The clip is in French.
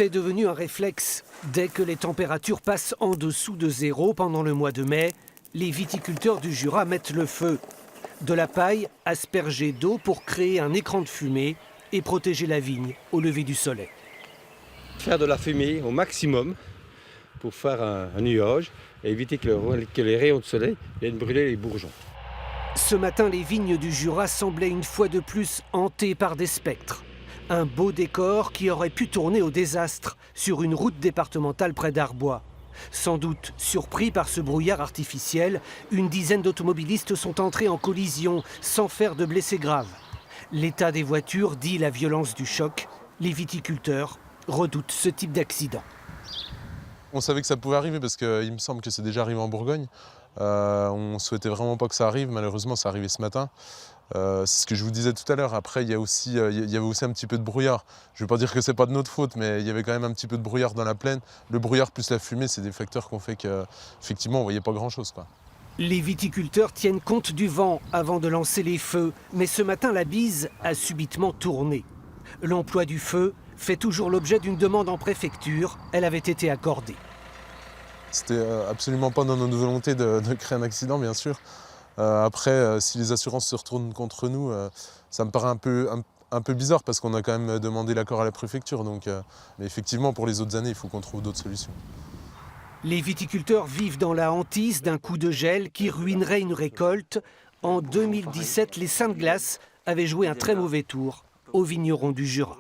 C'est devenu un réflexe. Dès que les températures passent en dessous de zéro pendant le mois de mai, les viticulteurs du Jura mettent le feu. De la paille aspergée d'eau pour créer un écran de fumée et protéger la vigne au lever du soleil. Faire de la fumée au maximum pour faire un nuage et éviter que les rayons de soleil viennent brûler les bourgeons. Ce matin, les vignes du Jura semblaient une fois de plus hantées par des spectres. Un beau décor qui aurait pu tourner au désastre sur une route départementale près d'Arbois. Sans doute surpris par ce brouillard artificiel, une dizaine d'automobilistes sont entrés en collision sans faire de blessés graves. L'état des voitures dit la violence du choc. Les viticulteurs redoutent ce type d'accident. On savait que ça pouvait arriver parce qu'il me semble que c'est déjà arrivé en Bourgogne. On ne souhaitait vraiment pas que ça arrive, malheureusement ça arrivait ce matin. C'est ce que je vous disais tout à l'heure. Après, il y avait aussi un petit peu de brouillard. Je ne veux pas dire que ce n'est pas de notre faute, mais il y avait quand même un petit peu de brouillard dans la plaine. Le brouillard plus la fumée, c'est des facteurs qui ont fait qu'effectivement, on ne voyait pas grand-chose, quoi. Les viticulteurs tiennent compte du vent avant de lancer les feux. Mais ce matin, la bise a subitement tourné. L'emploi du feu fait toujours l'objet d'une demande en préfecture. Elle avait été accordée. C'était absolument pas dans notre volonté de créer un accident, bien sûr. Après, si les assurances se retournent contre nous, ça me paraît un peu bizarre parce qu'on a quand même demandé l'accord à la préfecture. Mais effectivement, pour les autres années, il faut qu'on trouve d'autres solutions. Les viticulteurs vivent dans la hantise d'un coup de gel qui ruinerait une récolte. En 2017, les Saintes Glaces avaient joué un très mauvais tour aux vignerons du Jura.